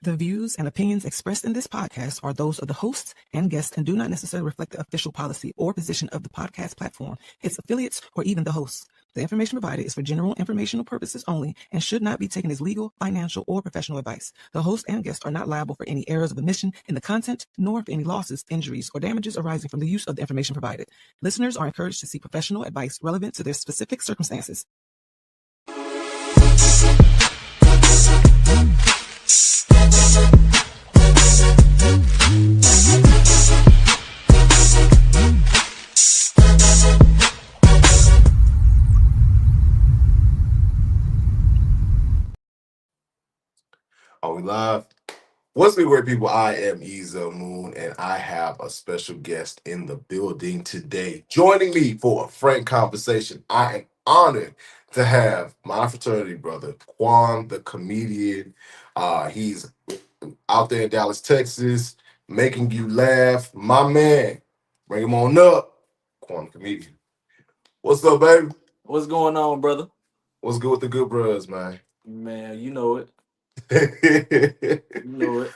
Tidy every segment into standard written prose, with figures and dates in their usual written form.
The views and opinions expressed in this podcast are those of the hosts and guests and do not necessarily reflect the official policy or position of the podcast platform, its affiliates, or even the hosts. The information provided is for general informational purposes only and should not be taken as legal, financial, or professional advice. The host and guests are not liable for any errors of omission in the content, nor for any losses, injuries, or damages arising from the use of the information provided. Listeners are encouraged to seek professional advice relevant to their specific circumstances. Are we live? What's good, great people? I am Eza Moon, and I have a special guest in the building today. Joining me for a frank conversation, I am honored to have my fraternity brother, Quan, the comedian. He's out there in Dallas, Texas, making you laugh. My man, bring him on up. Quan, the comedian. What's up, baby? What's going on, brother? What's good with the good bros, man? Man, you know it. You know it.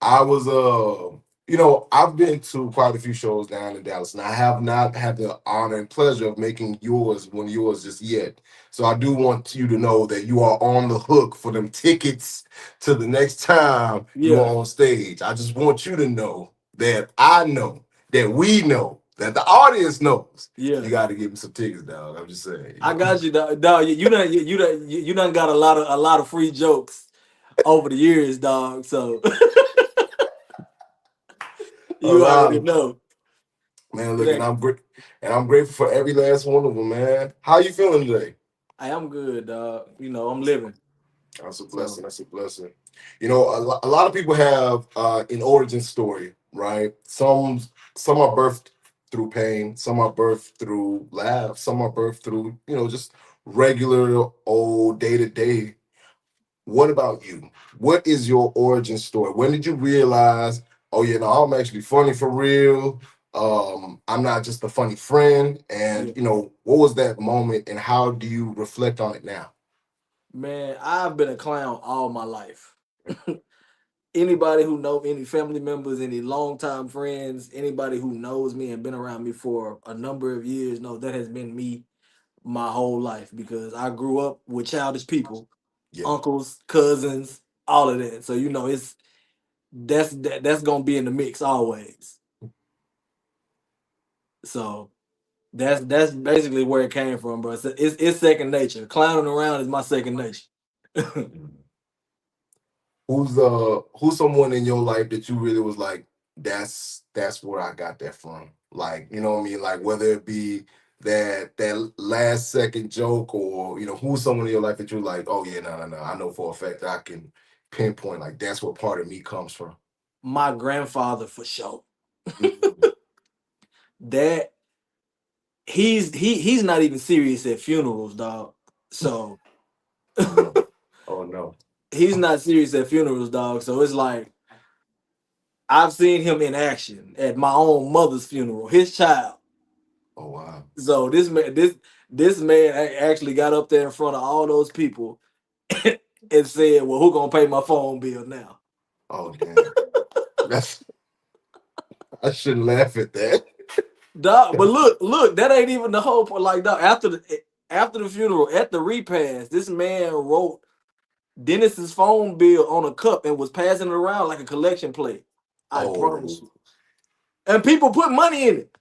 I was, I've been to quite a few shows down in Dallas, and I have not had the honor and pleasure of making one of yours just yet. So I do want you to know that you are on the hook for them tickets to the next time you are on stage. I just want you to know that I know, that we know, that the audience knows. Yeah. You got to give me some tickets, dog. I'm just saying. I got you, dog. You done got a lot of free jokes over the years, dog. So you already know. Man, look, and I'm grateful for every last one of them, man. How you feeling today? I am good, dog. You know, I'm living. That's a blessing. That's a blessing. You know, a lot of people have an origin story, right? Some are birthed through pain. Some are birthed through laughs. Some are birthed through, just regular old day to day. What about you? What is your origin story? When did you realize, oh, I'm actually funny for real? I'm not just a funny friend. And, what was that moment and how do you reflect on it now? Man, I've been a clown all my life. Anybody who know any family members, any longtime friends, anybody who knows me and been around me for a number of years know that has been me my whole life because I grew up with childish people, uncles, cousins, all of that. So that's gonna be in the mix always. So that's basically where it came from, bro. It's second nature. Clowning around is my second nature. Who's someone in your life that you really was like, that's where I got that from? Like, you know what I mean? Like whether it be that last second joke or, who's someone in your life that you're like, oh yeah, no. I know for a fact that I can pinpoint like that's where part of me comes from. My grandfather for sure. That he's not even serious at funerals, dog. So oh no. He's not serious at funerals, dog. So it's like I've seen him in action at my own mother's funeral, his child. Oh wow. So this man actually got up there in front of all those people and said, "Well, who gonna pay my phone bill now?" Oh damn. I shouldn't laugh at that. Dog, but look, that ain't even the whole point. Like, dog, after the funeral, at the repast, this man wrote Dennis's phone bill on a cup and was passing it around like a collection plate. I promise you. And people put money in it.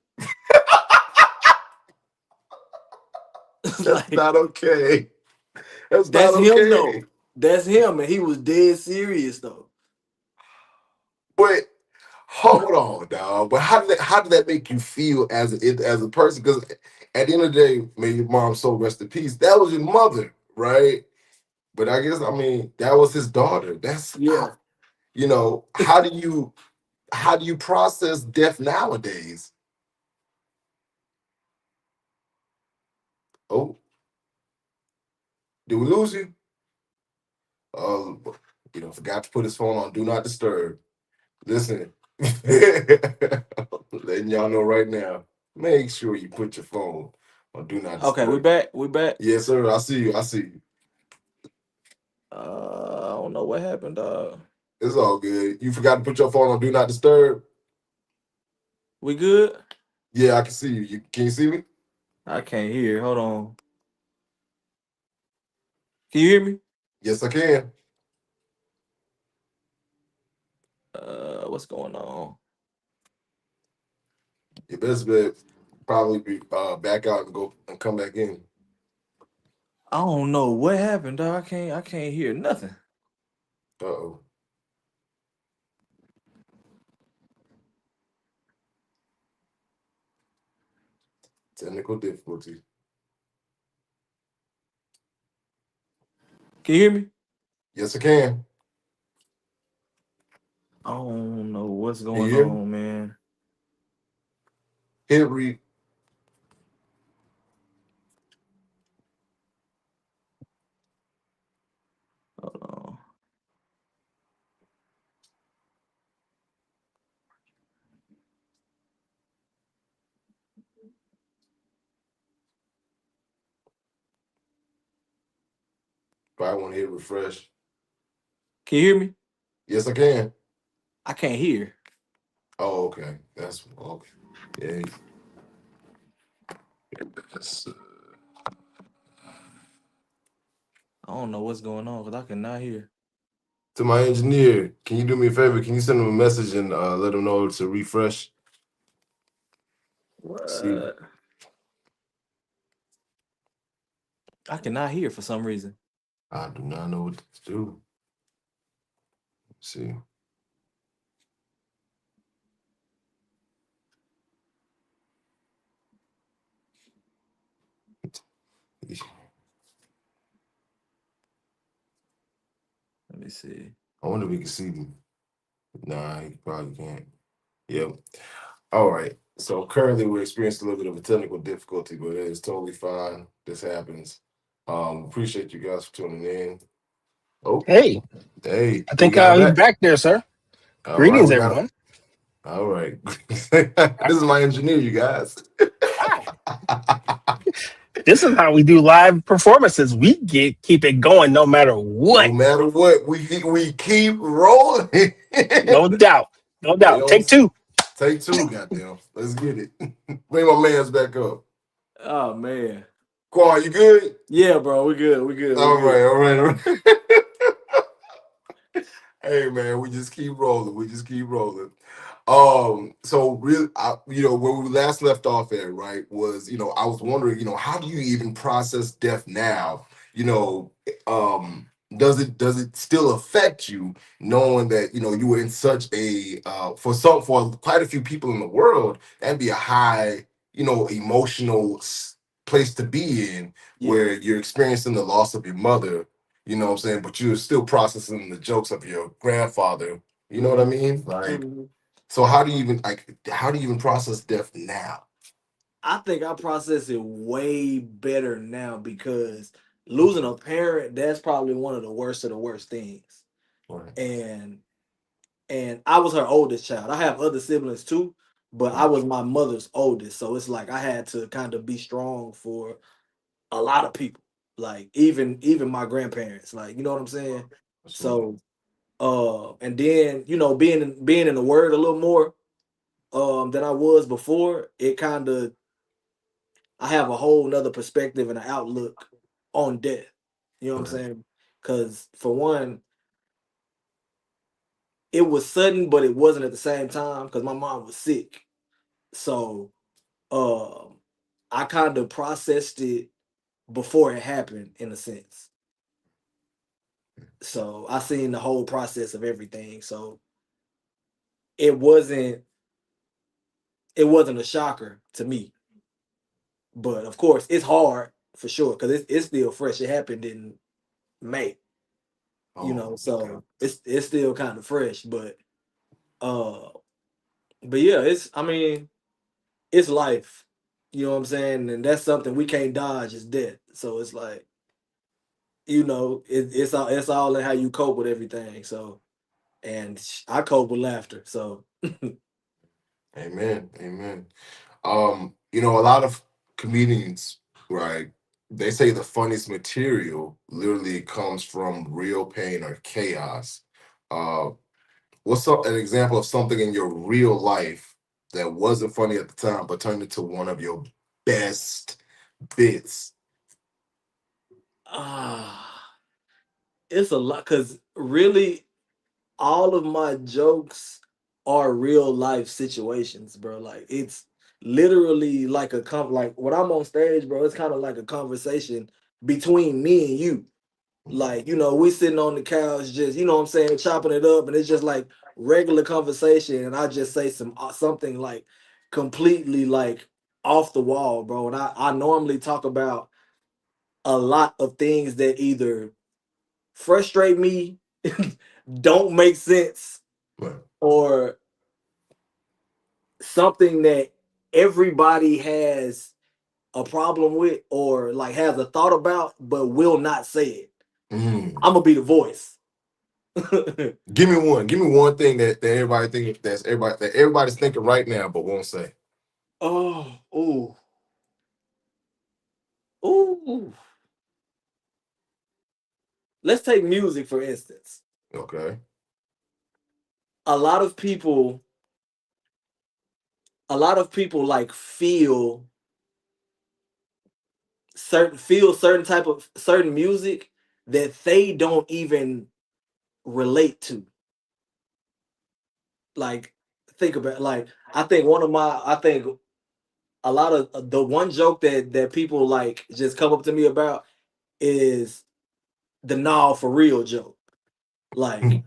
That's not okay. That's not okay. Him, though. That's him, and he was dead serious though. But hold on, dog. But how did that make you feel as a person? Because at the end of the day, may your mom so rest in peace. That was your mother, right? But I guess that was his daughter. That's how do you process death nowadays? Oh, did we lose you? Forgot to put his phone on do not disturb. Listen, letting y'all know right now. Make sure you put your phone on do not disturb. Okay, we back. Yes, sir. I see you. I don't know what happened, dog. It's all good. You forgot to put your phone on Do Not Disturb? We good? Yeah, I can see you. Can you see me? I can't hear. Hold on. Can you hear me? Yes, I can. What's going on? Your best bet probably be back out and go and come back in. I don't know what happened, dog. I can't hear nothing. Uh-oh. Technical difficulty. Can you hear me? Yes, I can. I don't know what's Can you going hear me? on, man. Hit read. Hold on. Probably want to hit refresh. Can you hear me? Yes, I can. I can't hear. Oh, okay. That's okay. Yeah. That's, I don't know what's going on because I cannot hear. to my engineer, can you do me a favor? Can you send him a message and let him know to refresh? See, What? I cannot hear for some reason. I do not know what to do. See. Let me see. I wonder if we can see me. Nah, he probably can't. Yep. All right. So currently we're experiencing a little bit of a technical difficulty, but it is totally fine. This happens. Appreciate you guys for tuning in. Oh, Hey, hey, I we think got him he's back. back there, sir. All right, Greetings, we got him. everyone. All right. This is my engineer, you guys. Hi. This is how we do live performances. We keep it going no matter No what. matter what, we keep rolling. No doubt. No You doubt. know, Take two. take two, goddamn. Let's get it. Bring my man's back up. Oh man. Quan, you good? Yeah, bro. We good. We good. We All good. right, all right, all right. Hey man, we just keep rolling. We just keep rolling. So really, where we last left off at, right, was, I was wondering, how do you even process death now? You know, does it still affect you knowing that, you were in such a for quite a few people in the world, that'd be a high, emotional place to be in, Yeah. where you're experiencing the loss of your mother, you know what I'm saying? But you're still processing the jokes of your grandfather. You know what I mean? Like, Mhm. so how do you even process death now? I think I process it way better now because losing a parent, that's probably one of the worst things. Right. And I was her oldest child. I have other siblings too, but I was my mother's oldest. So it's like I had to kind of be strong for a lot of people. Like even my grandparents. Like, you know what I'm saying? Absolutely. So and then, being in the word a little more than I was before, it kind of I have a whole nother perspective and an outlook on death. You know what I'm Right. saying? Because for one, it was sudden, but it wasn't at the same time because my mom was sick. So um I kind of processed it before it happened in a sense. So I seen the whole process of everything. So it wasn't it wasn't a shocker to me. But of course, it's hard for sure because it's still fresh. It happened in May, Oh, okay. so it's still kind of fresh. Uh, but yeah, I mean, it's life. You know what I'm saying, and that's something we can't dodge. Is death. So it's like it's all in how you cope with everything. So and I cope with laughter. So Amen. Amen. A lot of comedians, right? They say the funniest material literally comes from real pain or chaos. Uh, What's an example of something in your real life that wasn't funny at the time, but turned into one of your best bits? Ah, it's a lot because really all of my jokes are real life situations, bro. Like it's literally like like when I'm on stage, bro, it's kind of like a conversation between me and you. Like, we sitting on the couch, just, you know what I'm saying, chopping it up, and it's just like regular conversation, and I just say something like completely like off the wall, bro. And I normally talk about a lot of things that either frustrate me, don't make sense, Right. or something that everybody has a problem with or like has a thought about but will not say it. Mm. I'm gonna be the voice. Give me one. Give me one thing that everybody think that everybody's thinking right now, but won't say. Oh, ooh, ooh. Let's take music for instance. Okay. A lot of people, like feel certain type of certain music that they don't even relate to. Like, think about like I think a lot of the one joke that people like just come up to me about is the "nah for real" joke. Like,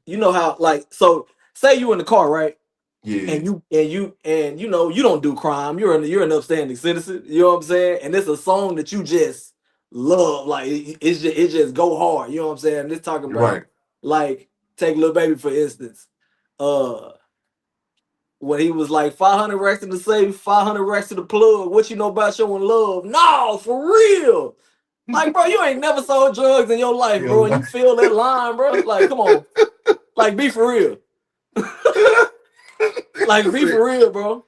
you know how like so say you in the car, right? Yeah. And you don't do crime. You're an upstanding citizen. You know what I'm saying? And it's a song that you just love. Like it just go hard. You know what I'm saying? It's talking You're right. about like take Lil Baby for instance. Uh when he was like 500 racks in the safe, 500 racks to the plug. What you know about showing love? No, for real. Like, bro, you ain't never sold drugs in your life, You're bro, and you lying. feel that line, bro. Like, come on, like, be for real. Like, be See, for real, bro.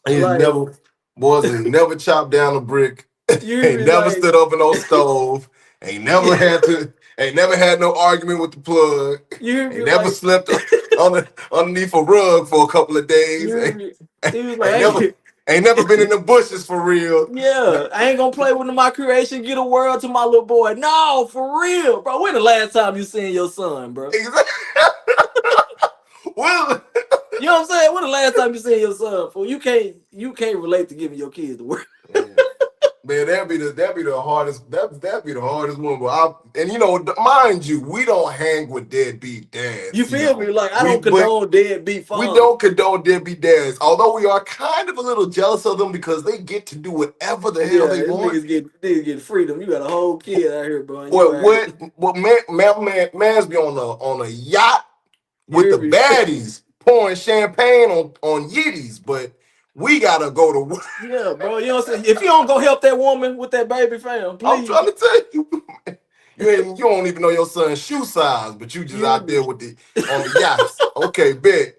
ain't Like, never boys ain't never chopped down a brick, you ain't be never like, stood up in no stove, yeah, ain't never had no argument with the plug, you ain't be never like, slept underneath a rug for a couple of days, you be, he was ain't never like, ain't never been in the bushes for real. yeah, I ain't gonna play with my creation, get a world to my little boy. No, for real, bro. When the last time you seen your son, bro? Exactly. Well, You know what I'm saying? When the last time you seen your son? For you can't relate to giving your kids the world. man, that'd be the hardest. That'd be the hardest one. But and mind you, we don't hang with deadbeat You dads. feel me? Like I We don't but condone deadbeat we fathers. don't condone deadbeat dads. Although we are kind of a little jealous of them because they get to do whatever the hell Yeah, they these want. niggas get freedom. You got a whole kid out here, bro, and you What out here. what what man's be on a yacht You with hear the me? baddies pouring champagne on Yetis, but we gotta go to work. Yeah, bro. You know what I'm saying? If you don't go help that woman with that baby fam, I'm please. trying to tell you, you don't even know your son's shoe size, but you You just hear out there me? with the on the yachts. Okay, bet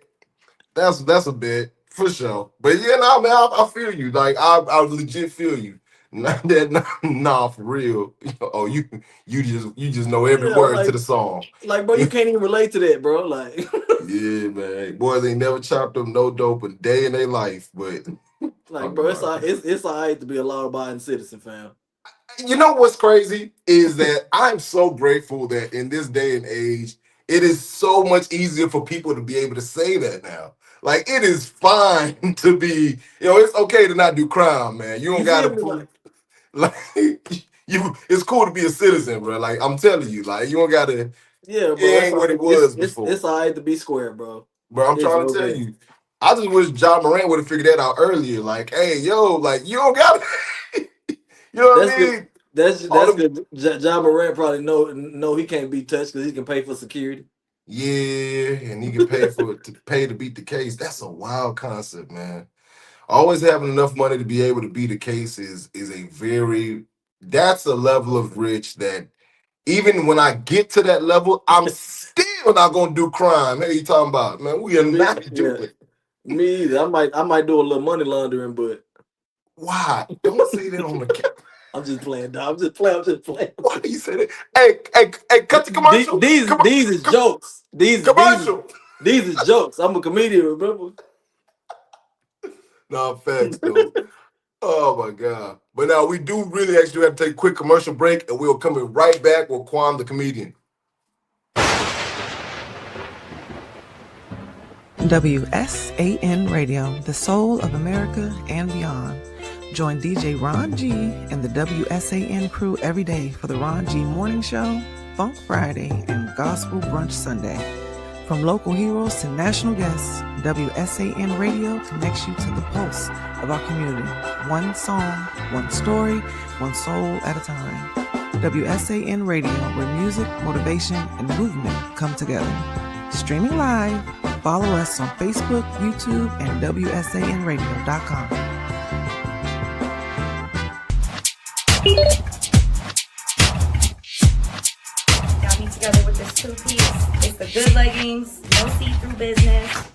that's a bet for sure. But yeah, nah, man, I feel you. Like I legit feel you. Not that nah, for real. Oh, you just know every Yeah, word to the song. like, bro, you can't even relate to that, bro. Like, Yeah, man. Boys ain't never chopped up no dope a day in their life, but like, talk bro, it's about all it. it's all right to be a law-abiding citizen, fam. You know what's crazy is that I'm so grateful that in this day and age, it is so much easier for people to be able to say that now. Like it is fine to be, it's okay to not do crime, man. You don't You feel gotta me? prove like you. It's cool to be a citizen, bro. Like I'm telling you, like you don't gotta. Yeah, It bro. It's ain't all what it it's was it's before. it's all right to be square, bro. But I'm It's trying to real tell bad. you, I just wish John Moran would have figured that out earlier. Like, hey, yo, like you don't gotta. You know what That's I good. mean? All That's them good. John Morant probably know he can't be touched because he can pay for security. Yeah, and he can pay to beat the case. That's a wild concept, man. Always having enough money to be able to beat a case is a very that's a level of rich that even when I get to that level, I'm still not gonna do crime. Hey, you talking about, man? We are not doing Yeah, it. me either. I might do a little money laundering, but Why? Don't say that on the camera. I'm just playing, dog. I'm just playing. I'm just playing. Why do you say that? Hey, cut the commercial. These is jokes. Commercial. These is jokes. I'm a comedian, remember? No, facts, though. Oh, my God. But now we do really actually have to take a quick commercial break, and we'll come in right back with Quan the comedian. WSAN Radio, the soul of America and beyond. Join DJ Ron G and the WSAN crew every day for the Ron G Morning Show, Funk Friday, and Gospel Brunch Sunday. From local heroes to national guests, WSAN Radio connects you to the pulse of our community. One song, one story, one soul at a time. WSAN Radio, where music, motivation, and movement come together. Streaming live, follow us on Facebook, YouTube, and WSANradio.com. Got me together with this two-piece. It's the good leggings, no see-through business.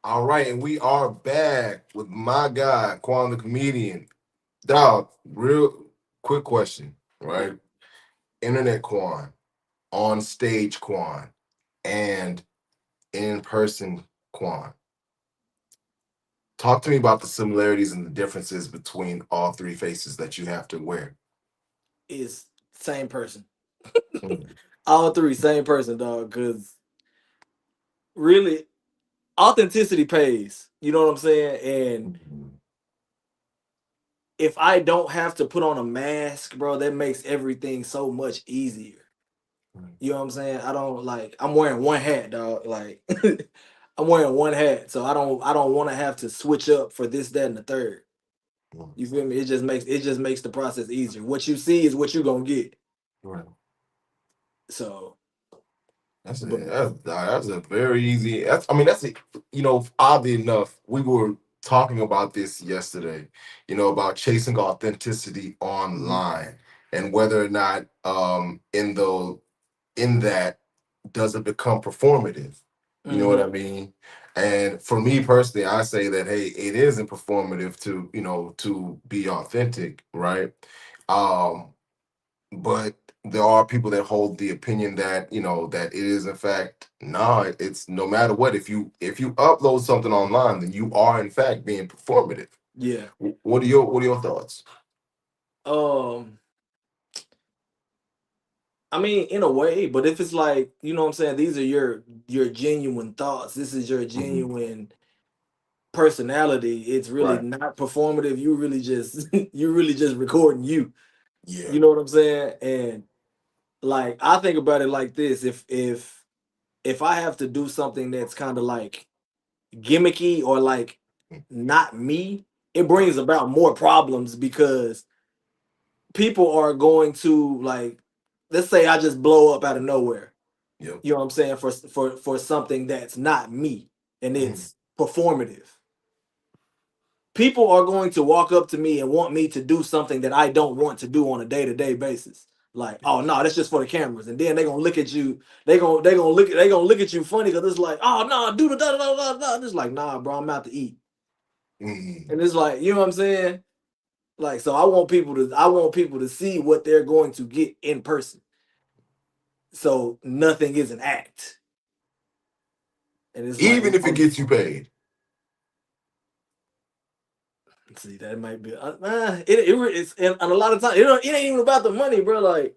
All right, and we are back with my guy, Quan the comedian. Dog, real quick question, right? Internet Quan, on stage Quan, and in person Quan. Talk to me about the similarities and the differences between all three faces that you have to wear. Is same person. Mm. All three, same person, dog. Because really, authenticity pays. You know what I'm saying? And if I don't have to put on a mask, bro, that makes everything so much easier. You know what I'm saying? I don't like. I'm wearing one hat, dog. Like I'm wearing one hat, so I don't want to have to switch up for this, that, and the third. You feel me? It just makes the process easier. What you see is what you're gonna get. Right. So That's but that's a very easy. That's oddly enough, we were talking about this yesterday. About chasing authenticity online and whether or not in that does it become performative. You know what I mean? And for me personally, I say that hey, it isn't performative to be authentic, right? Um, but there are people that hold the opinion that that it is in fact it's no matter what, if you upload something online, then you are in fact being performative. yeah. What are your thoughts? Um I mean, in a way, but if it's like, you know what I'm saying, these are your genuine thoughts. This is your genuine personality. It's really Right. not performative. You really just you really just recording you. Yeah. You know what I'm saying? And like I think about it like this. If I have to do something that's kind of like gimmicky or like not me, it brings about more problems because people are going to like, let's say I just blow up out of nowhere. Yep. You know what I'm saying? For something that's not me and it's performative. People are going to walk up to me and want me to do something that I don't want to do on a day-to-day basis. Like, oh no, that's just for the cameras. And then they're gonna look at you, they gonna look at you funny because it's like, oh no, do the da da da da. And it's like, nah, bro, I'm out to eat. And it's like, you know what I'm saying? Like, so I want people to see what they're going to get in person. So nothing is an act. And it's Even like, if it gets you paid. See, that might be it's and a lot of times it ain't even about the money, bro. Like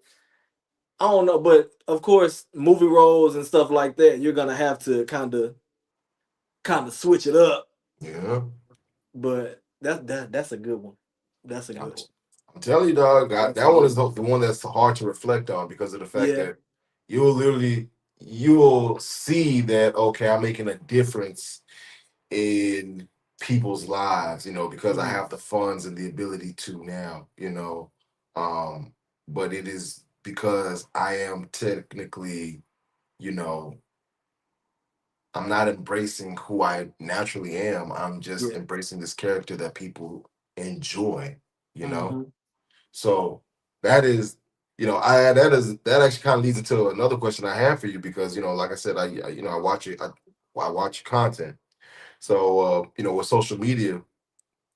I don't know, but of course, movie roles and stuff like that, you're gonna have to kind of switch it up. Yeah. But that's a good one. That's a I'm, good one. I'm telling you, dog, That's that a one good is one. the one that's hard to reflect on because of the fact Yeah. that you'll see that, okay, I'm making a difference in people's lives, because I Mhm. have the funds and the ability to now, but it is because I am technically, you know, I'm not embracing who I naturally am. I'm just Yeah. embracing this character that people enjoy, you know. Hmm. So that is, that actually kind of leads into another question I have for you because like I said, I watch it, I watch content. So with social media,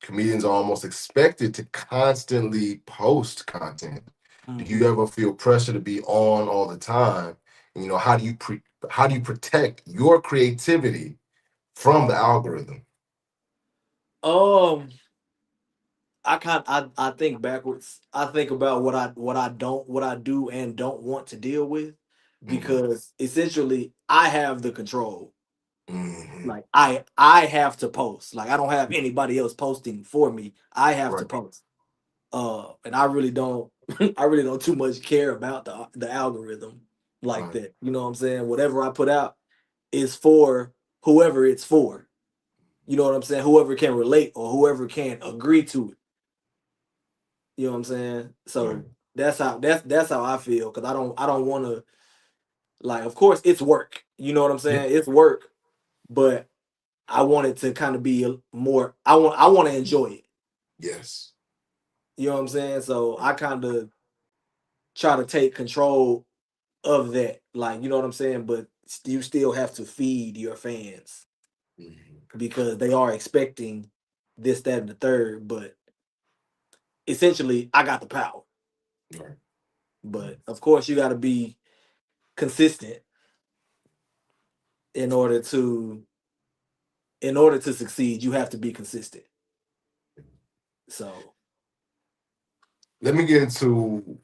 comedians are almost expected to constantly post content. Do Hmm. you ever feel pressure to be on all the time? And, how do you protect your creativity from the algorithm? Um, I think backwards. I think about what I do and don't want to deal with Hmm. because essentially I have the control. Hmm. Like I have to post. Like I don't have anybody else posting for me. I have to Right. post. And I really don't I really don't too much care about the algorithm like Right. that. You know what I'm saying? Whatever I put out is for whoever it's for. You know what I'm saying? Whoever can relate or whoever can agree to it. You know what I'm saying? Right. So that's how I feel because I don't want to like. Of course, it's work. You know what I'm Yeah. saying? It's work, but I want it to kind of be more. I want to enjoy it. Yes. You know what I'm saying? So I kind of try to take control of that. Like you know what I'm saying? But you still have to feed your fans Hmm. because they are expecting this, that, and the third. But essentially, I got the power. Right. But of course, you got to be consistent in order to succeed. You have to be consistent. So Let me get into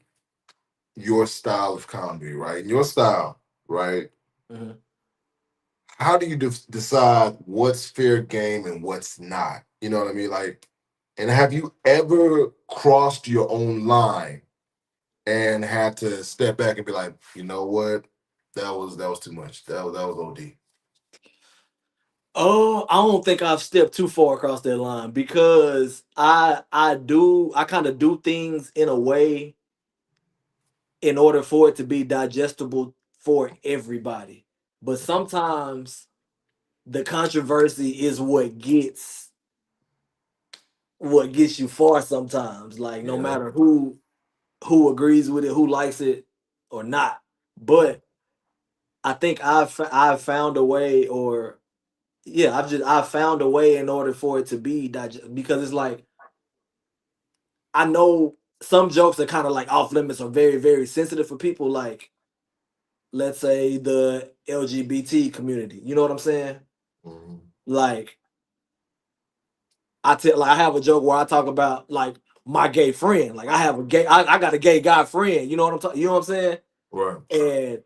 your style of comedy, right? In your style, right? mhm. How do you decide what's fair game and what's not? You know what I mean? Like, and have you ever crossed your own line and had to step back and be like, you know what, that was too much. That was OD. Oh, I don't think I've stepped too far across that line because I kind of do things in a way in order for it to be digestible for everybody. But sometimes the controversy is what gets you far sometimes. Like no Yeah. matter who agrees with it, who likes it or not. But I think I've found a way or yeah, I've found a way in order for it to be because it's like I know some jokes are kind of like off limits or very very sensitive for people like let's say the LGBT community. You know what I'm saying? Hmm. Like I have a joke where I talk about like my gay friend. Like I got a gay guy friend. You know what I'm talking? You know what I'm saying? Right. And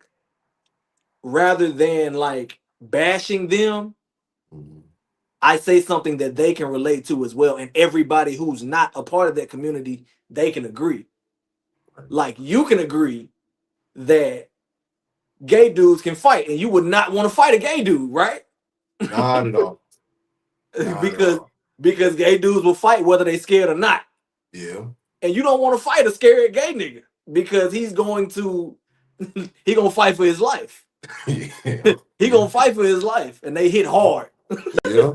rather than like bashing them, Hmm. I say something that they can relate to as well. And everybody who's not a part of that community, they can agree. Like you can agree that gay dudes can fight, and you would not want to fight a gay dude, right? Not at all. Not at because all. because gay dudes will fight whether they scared or not. Yeah. And you don't want to fight a scared gay nigga because he gonna fight for his life. Yeah. He Yeah. gonna fight for his life, and they hit hard. Yeah.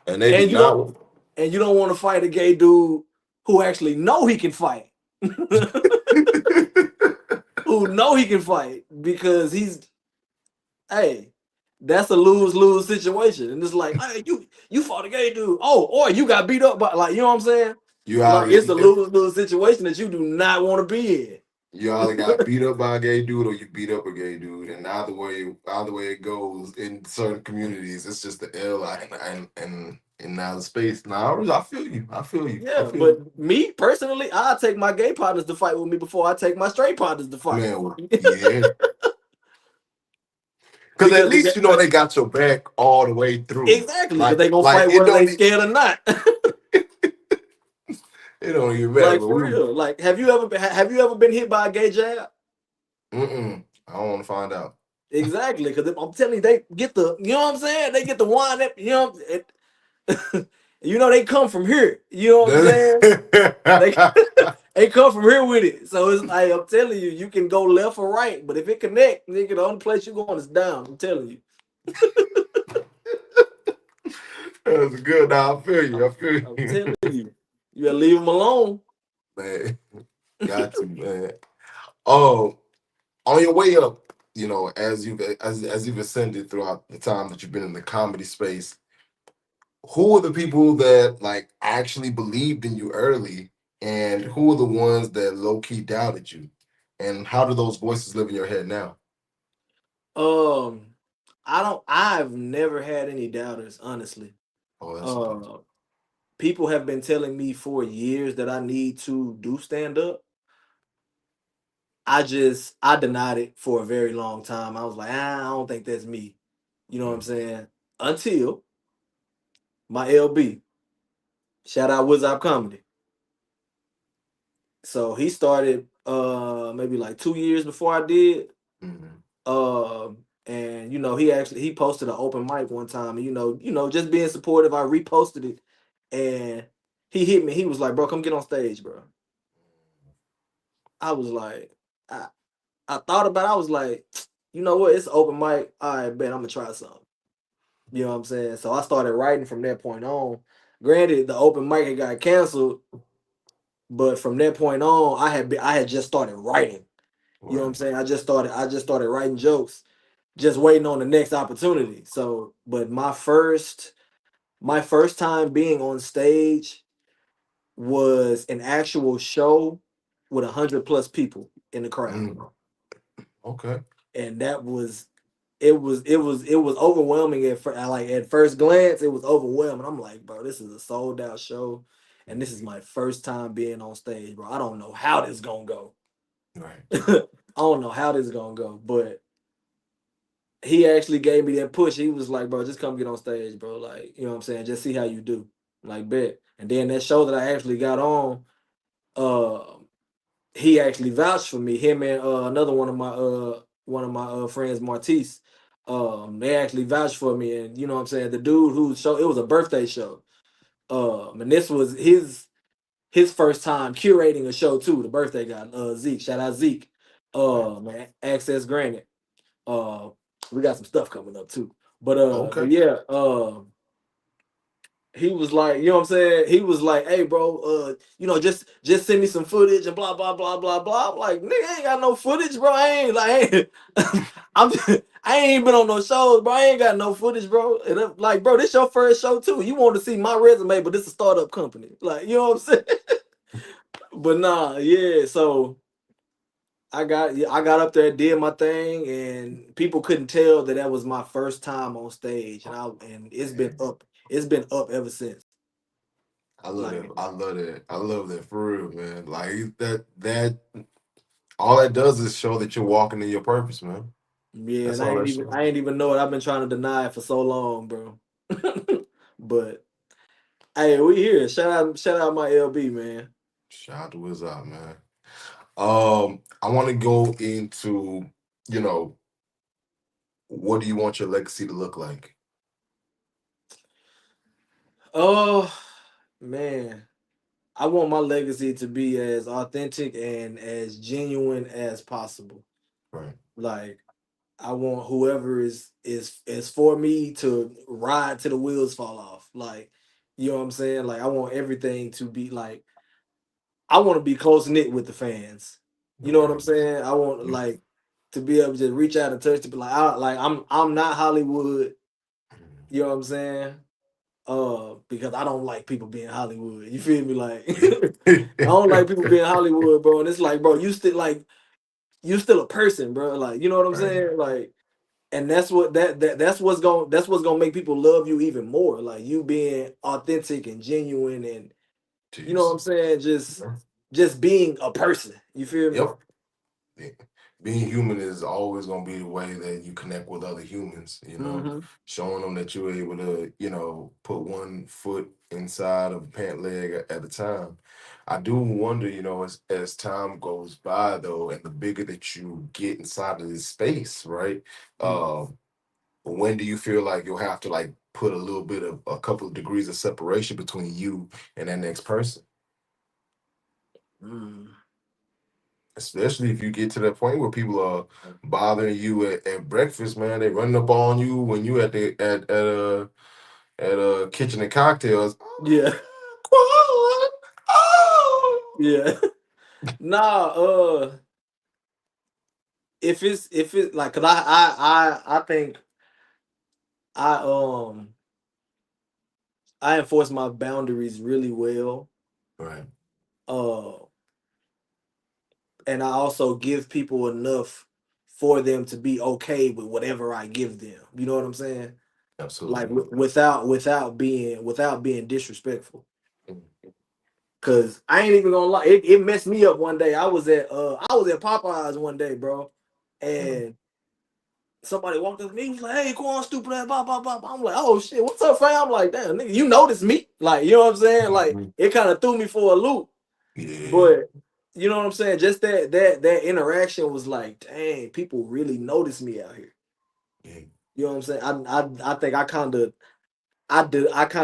And they do And not. you don't want to fight a gay dude who actually know he can fight. Who know he can fight because hey, that's a lose-lose situation. And it's like, hey, you fought a gay dude. Oh, or you got beat up by like, you know what I'm saying? you Like either it's a lose-lose situation that you do not want to be in. you either got beat up by a gay dude or you beat up a gay dude, and either way it goes in certain communities, it's just the L. And in now the space. Now I feel you. I feel you. I Yeah, feel you. but me personally, I take my gay partners to fight with me before I take my straight partners to fight. Man, yeah. Because at Because least you know they got your back all the way through. exactly, because they gonna Like fight it whether they don't scared or not. it don't even matter. Like But for we real. Like, have you ever been hit by a gay jab? I don't want to find out. Exactly, because I'm telling you, they get the, you know what I'm saying? They get the wine up, you know, you know they come from here. You know what I'm saying? They they come from here with it. So it's like I'm telling you, you can go left or right, but if it connect, nigga, the only place you're going is down. I'm telling you. That's good. Now I feel you. I feel I'm you. telling you. You gotta leave them alone. Man, got to, man. Oh, on your way up, you know, as you've ascended throughout the time that you've been in the comedy space, who are the people that like actually believed in you early, and who are the ones that low key doubted you, and how do those voices live in your head now? Um, I've never had any doubters, honestly. Oh, that's nice. Uh People have been telling me for years that I need to do stand up. I denied it for a very long time. I was like, I don't think that's me. You know what I'm Mm, saying? Until my LB, shout out Wizard Comedy. So he started maybe like 2 years before I did. mhm. And you know, he posted an open mic one time, and just being supportive, I reposted it, and he hit me. He was like, "Bro, come get on stage, bro." I was like, I, I thought about it. I was like, you know what? It's an open mic. All right, bet I'm gonna try something. You know what I'm saying? So I started writing from that point on. Granted, the open mic had got canceled, but from that point on, I had just started writing. You know what I'm Right. saying? I just started writing jokes, just waiting on the next opportunity. So, but my first time being on stage was an actual show with 100 plus people in the crowd, Mm, okay. and that was it was overwhelming at first glance. It was overwhelming. I'm like, bro, this is a sold out show, and this is my first time being on stage, bro. I don't know how this gonna go. Right. I don't know how this is gonna go, but he actually gave me that push. He was like, bro, just come get on stage, bro. Like, you know what I'm saying? Just see how you do. Like, bet. And then that show that I actually got on, uh, he actually vouched for me. Him and another one of my friends, Martise. They actually vouched for me. And you know what I'm saying? The dude who show it was a birthday show. And this was his first time curating a show too. The birthday guy, Zeke. Shout out Zeke. Right. Man, access granted. Uh, we got some stuff coming up too. But Okay. yeah, he was like, you know what I'm saying? He was like, hey bro, just send me some footage and blah blah blah blah blah. I'm like, nigga, I ain't got no footage, bro. I ain't been on no shows, bro. I ain't got no footage, bro. And I'm like, bro, this your first show too. You want to see my resume, but this is a startup company. Like, you know what I'm saying? But nah, yeah, so I got up there, did my thing, and people couldn't tell that was my first time on stage, and Man, it's been up ever since. I love Like, that. I love that. I love that for real, man. Like that all that does is show that you're walking in your purpose, man. yeah, That's and all that shows. I ain't even know it. I've been trying to deny it for so long, bro. But hey, we here. Shout out my LB, man. Shout out to Wizard, man. I want to go into, you know, what do you want your legacy to look like? Oh man, I want my legacy to be as authentic and as genuine as possible. Right. Like, I want whoever is for me to ride till the wheels fall off. Like, you know what I'm saying? Like, I want everything to be like, I want to be close knit with the fans. You know what I'm Right. saying? I want Mm, like to be able to just reach out and touch to be like, I'm not Hollywood. You know what I'm saying? Because I don't like people being Hollywood. You feel me? Like, I don't like people being Hollywood, bro. And it's like, bro, you still a person, bro. Like, you know what I'm right. saying? Like, And that's that's what's gonna make people love you even more. Like you being authentic and genuine, and you know what I'm Jeez. saying, just being a person. You feel me? Yep. Yeah. Being human is always going to be the way that you connect with other humans, Hmm. showing them that you're able to, put one foot inside of a pant leg at a time. I do wonder, as time goes by though, and the bigger that you get inside of this space, right? Um, when do you feel like you'll have to like put a little bit of a couple of degrees of separation between you and that next person? Mm. Especially if you get to that point where people are bothering you at breakfast, man. They running up on you when you at kitchen and cocktails. Yeah, Quan, oh. yeah. Nah, if it's like, cause I think I um I enforce my boundaries really well. Right, Uh, and I also give people enough for them to be okay with whatever I give them. You know what I'm saying? Like absolutely. without being disrespectful. Mhm. Cause I ain't even gonna lie, it messed me up one day. I was at Popeyes one day, bro, and somebody walked up to me, he was like, "Hey, Quan, stupid ass, blah blah blah." I'm like, "Oh shit, what's up, fam?" I'm like, "Damn, nigga, you noticed me?" Like, you know what I'm saying? Like, Mhm. it kind of threw me for a loop. Yeah, But you know what I'm saying? Just that interaction was like, dang, people really notice me out here. yeah, You know what I'm saying? I think I kind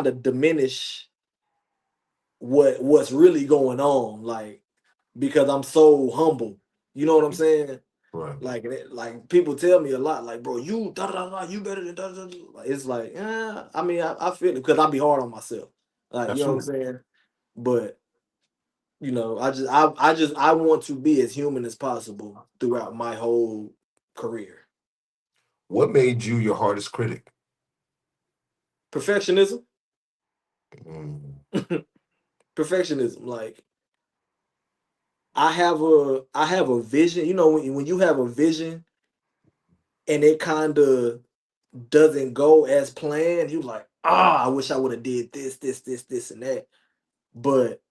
of diminish what's really going on, like, because I'm so humble. You know what I'm saying? right. Like people tell me a lot, like, bro, you da da da, you better than da da da. Like, it's like, I mean, I feel it because I be hard on myself. Like, you know what I'm Absolutely. saying? But I want to be as human as possible throughout my whole career. What made you your hardest critic? Perfectionism. Mm, Perfectionism. Like, I have a vision. You know, when you have a vision and it kind of doesn't go as planned, you like, I wish I would have did this, and that. But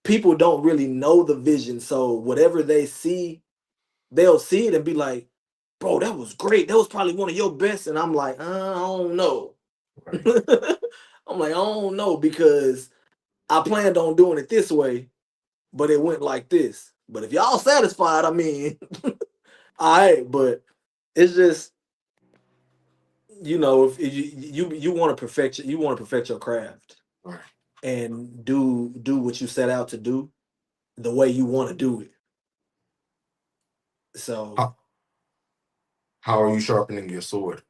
people don't really know the vision, so whatever they see, they'll see it and be like, "Bro, that was great. That was probably one of your best." And I'm like, I don't know. right. I'm like, I don't know because I planned on doing it this way, but it went like this. But if y'all satisfied, I mean, all right. But it's just, if you want to perfect your craft Right. and do what you set out to do the way you want to do it. So How, how are you sharpening your sword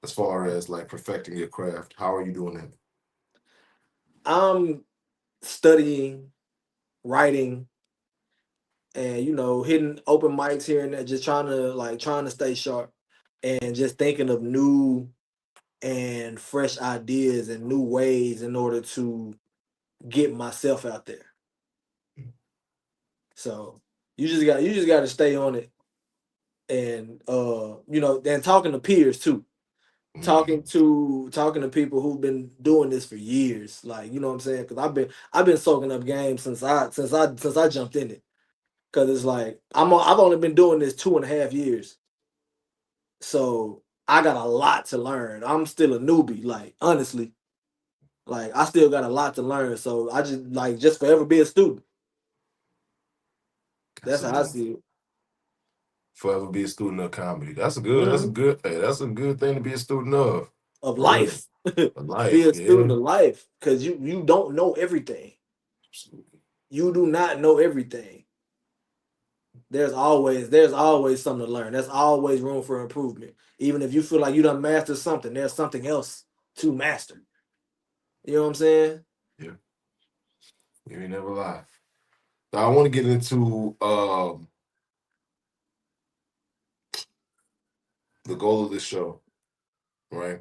as far as like perfecting your craft? How are you doing that? I'm studying, writing, and hitting open mics here and there, just trying to stay sharp and just thinking of new and fresh ideas and new ways in order to get myself out there. So you just got to stay on it, and then talking to peers too, Mm, talking to people who've been doing this for years, like, you know what I'm saying, because I've been soaking up games since I jumped in it, because it's like I've only been doing this 2.5 years, so I got a lot to learn. I'm still a newbie, like, honestly, like, I still got a lot to learn, so I just forever be a student. That's how I absolutely. see it. Forever be a student of comedy. Mhm. Hey, that's a good thing to be a student of. Of For real. life. Of Be life, a yeah. student of life, because you don't know everything. Absolutely. You do not know everything. There's always something to learn. There's always room for improvement. Even if you feel like you done mastered something, there's something else to master. You know what I'm saying? Yeah. You ain't never lie. Now I want to get into the goal of this show, right?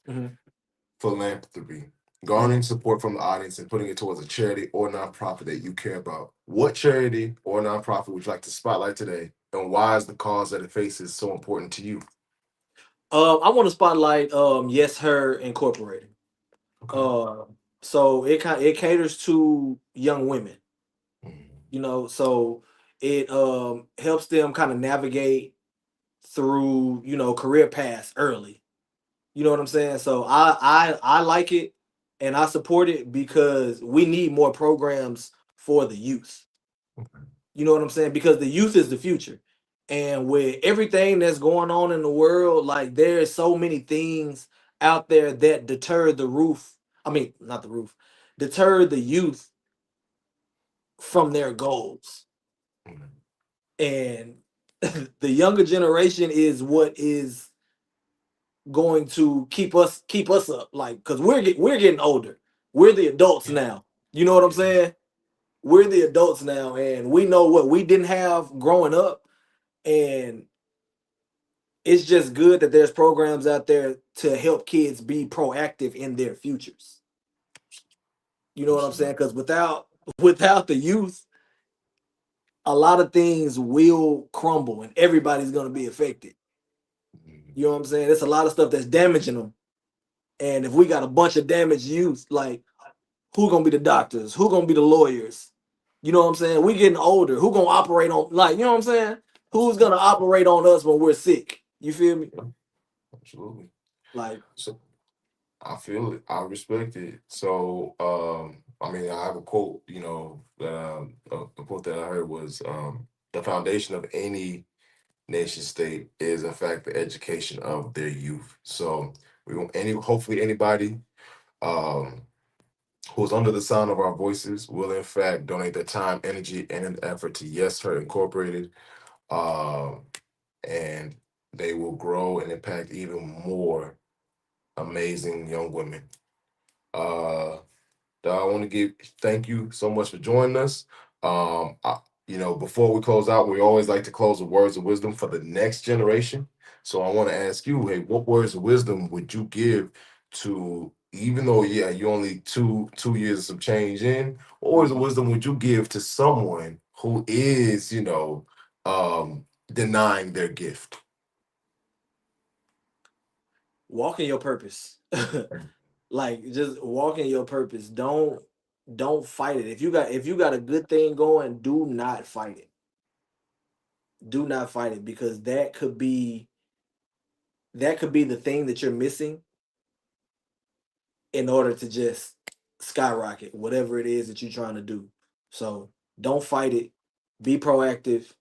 Hmm. Philanthropy. Garnering support from the audience and putting it towards a charity or nonprofit that you care about. What charity or nonprofit would you like to spotlight today? And why is the cause that it faces so important to you? I want to spotlight Yes Her Incorporated. Okay. So it caters to young women, you know, so it helps them kind of navigate through, you know, career paths early. You know what I'm saying? So I like it and I support it because we need more programs for the youth. You know what I'm saying? Because the youth is the future. And with everything that's going on in the world, like there's so many things out there that deter the roof. I mean, not the roof, deter the youth from their goals. And the younger generation is what is going to keep us up. Like, cause we're getting older. We're the adults now. You know what I'm saying? We're the adults now, and we know what we didn't have growing up. And it's just good that there's programs out there to help kids be proactive in their futures. You know what I'm saying? Because without the youth, a lot of things will crumble and everybody's gonna be affected. You know what I'm saying? There's a lot of stuff that's damaging them. And if we got a bunch of damaged youth, like who gonna be the doctors? Who gonna be the lawyers? You know what I'm saying? We getting older. Who gonna operate on, like, you know what I'm saying? Who's gonna operate on us when we're sick? You feel me? Absolutely. Like, So I feel it. I respect it. So, I mean, I have a quote, you know, a quote that I heard was, the foundation of any nation state is, in fact, the education of their youth. So we want hopefully anybody, um, who's under the sound of our voices will, in fact, donate their time, energy, and an effort to Yes Her Incorporated, um, and they will grow and impact even more amazing young women. Uh, I want to give thank you so much for joining us. You know, before we close out, we always like to close with words of wisdom for the next generation. So I want to ask you, hey, what words of wisdom would you give to, even though, yeah, you only two years of some change in, what words of wisdom would you give to someone who is, you know, denying their gift? walk in your purpose. Like, just walk in your purpose. Don't fight it. If you got a good thing going, do not fight it. Do not fight it, because that could be the thing that you're missing in order to just skyrocket whatever it is that you're trying to do. So don't fight it. Be proactive,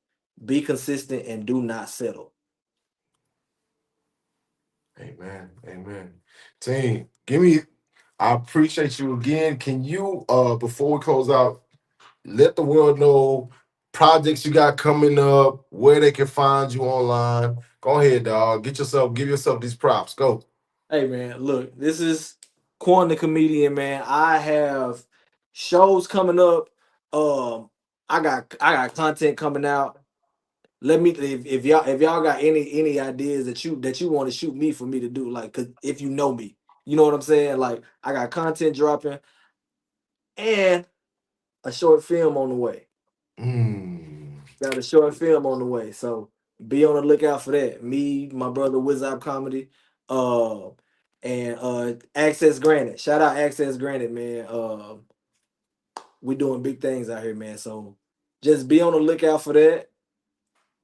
be consistent, and do not settle. Amen. Amen. Team, give me. I appreciate you again. Can you, before we close out, let the world know projects you got coming up, where they can find you online? Go ahead, dog. Give yourself these props. Go. Hey man, look, this is Quan the comedian, man. I have shows coming up. Um, I got content coming out. Let me, if y'all got any ideas that you want to shoot me for me to do, like, cause if you know me, you know what I'm saying. Like, I got content dropping and a short film on the way. Mm. Got a short film on the way, so be on the lookout for that. Me, my brother Wizard Comedy, uh, and Access Granted. Shout out Access Granted, man. We doing big things out here, man. So just be on the lookout for that.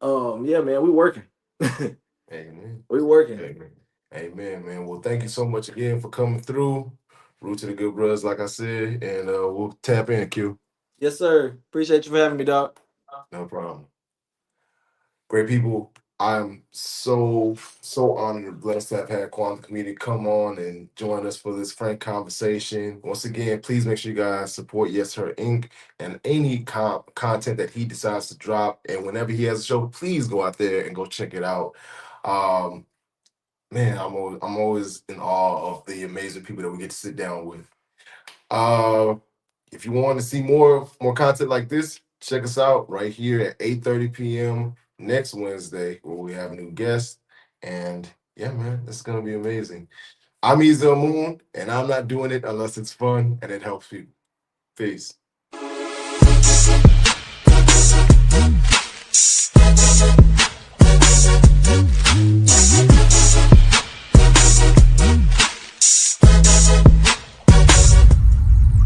Yeah, man, we working. Amen. We working. Amen. Amen, man. Well, thank you so much again for coming through. Root to the good brothers, like I said, and we'll tap in, Q. Yes, sir. Appreciate you for having me, dog. No problem. Great people. I'm so honored and blessed to have had Quan the comedian come on and join us for this frank conversation. Once again, please make sure you guys support Yes Her Inc. and any content that he decides to drop. And whenever he has a show, please go out there and go check it out. Um, Man, I'm always in awe of the amazing people that we get to sit down with. Uh, if you want to see more content like this, check us out right here at 8:30 p.m. next Wednesday, where we have a new guest. And yeah, man, it's gonna be amazing. I'm Ezel Moon, and I'm not doing it unless it's fun and it helps people. Peace.